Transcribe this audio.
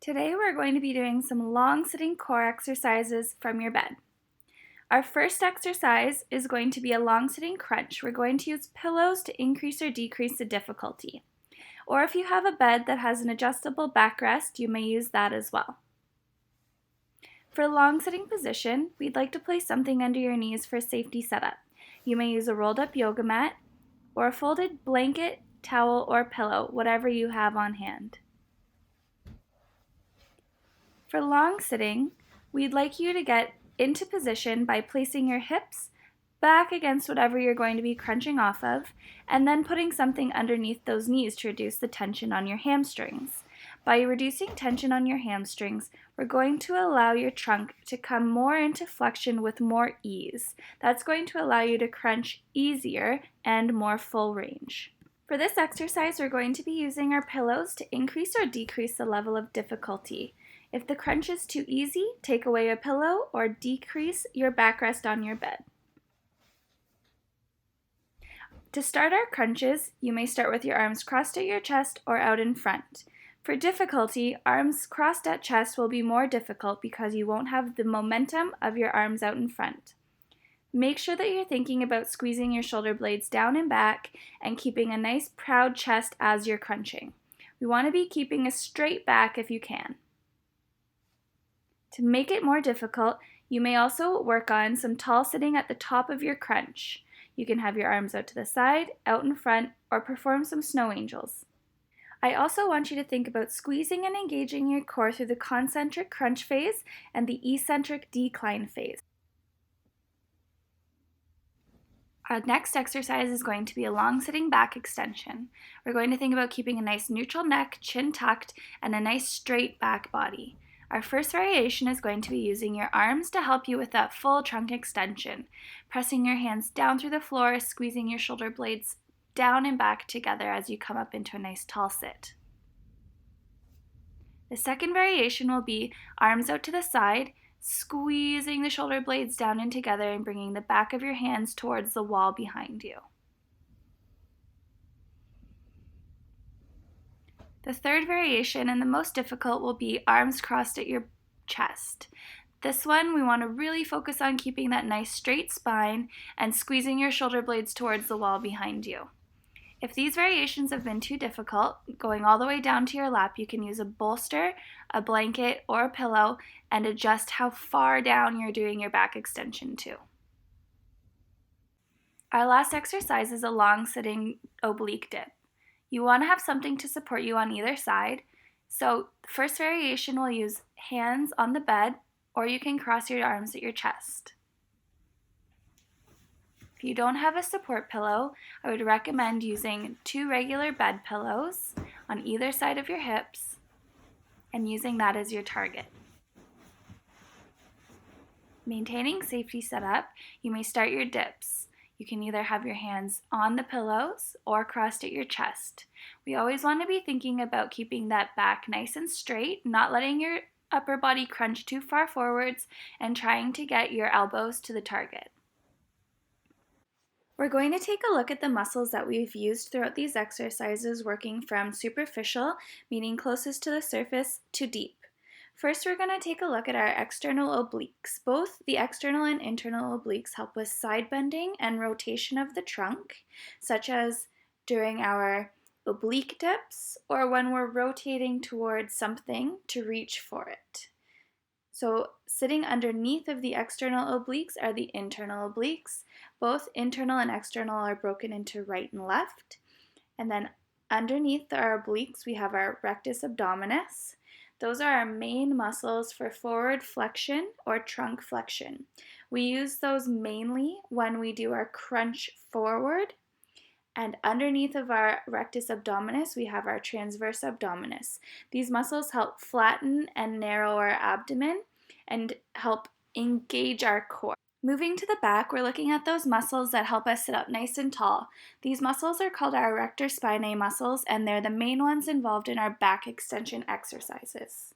Today we're going to be doing some long sitting core exercises from your bed. Our first exercise is going to be a long sitting crunch. We're going to use pillows to increase or decrease the difficulty. Or if you have a bed that has an adjustable backrest, you may use that as well. For a long sitting position, we'd like to place something under your knees for a safety setup. You may use a rolled up yoga mat or a folded blanket, towel, or pillow, whatever you have on hand. For long sitting, we'd like you to get into position by placing your hips back against whatever you're going to be crunching off of, and then putting something underneath those knees to reduce the tension on your hamstrings. By reducing tension on your hamstrings, we're going to allow your trunk to come more into flexion with more ease. That's going to allow you to crunch easier and more full range. For this exercise, we're going to be using our pillows to increase or decrease the level of difficulty. If the crunch is too easy, take away a pillow or decrease your backrest on your bed. To start our crunches, you may start with your arms crossed at your chest or out in front. For difficulty, arms crossed at chest will be more difficult because you won't have the momentum of your arms out in front. Make sure that you're thinking about squeezing your shoulder blades down and back and keeping a nice proud chest as you're crunching. We want to be keeping a straight back if you can. To make it more difficult, you may also work on some tall sitting at the top of your crunch. You can have your arms out to the side, out in front, or perform some snow angels. I also want you to think about squeezing and engaging your core through the concentric crunch phase and the eccentric decline phase. Our next exercise is going to be a long sitting back extension. We're going to think about keeping a nice neutral neck, chin tucked, and a nice straight back body. Our first variation is going to be using your arms to help you with that full trunk extension. Pressing your hands down through the floor, squeezing your shoulder blades down and back together as you come up into a nice tall sit. The second variation will be arms out to the side, squeezing the shoulder blades down and together and bringing the back of your hands towards the wall behind you. The third variation, and the most difficult, will be arms crossed at your chest. This one, we want to really focus on keeping that nice straight spine and squeezing your shoulder blades towards the wall behind you. If these variations have been too difficult, going all the way down to your lap, you can use a bolster, a blanket, or a pillow and adjust how far down you're doing your back extension to. Our last exercise is a long sitting oblique dip. You want to have something to support you on either side. So the first variation will use hands on the bed, or you can cross your arms at your chest. If you don't have a support pillow, I would recommend using 2 regular bed pillows on either side of your hips and using that as your target. Maintaining safety setup, you may start your dips. You can either have your hands on the pillows or crossed at your chest. We always want to be thinking about keeping that back nice and straight, not letting your upper body crunch too far forwards, and trying to get your elbows to the target. We're going to take a look at the muscles that we've used throughout these exercises, working from superficial, meaning closest to the surface, to deep. First, we're going to take a look at our external obliques. Both the external and internal obliques help with side bending and rotation of the trunk, such as during our oblique dips or when we're rotating towards something to reach for it. So sitting underneath of the external obliques are the internal obliques. Both internal and external are broken into right and left. And then underneath our obliques, we have our rectus abdominis. Those are our main muscles for forward flexion or trunk flexion. We use those mainly when we do our crunch forward. And underneath of our rectus abdominis, we have our transverse abdominis. These muscles help flatten and narrow our abdomen and help engage our core. Moving to the back, we're looking at those muscles that help us sit up nice and tall. These muscles are called our erector spinae muscles, and they're the main ones involved in our back extension exercises.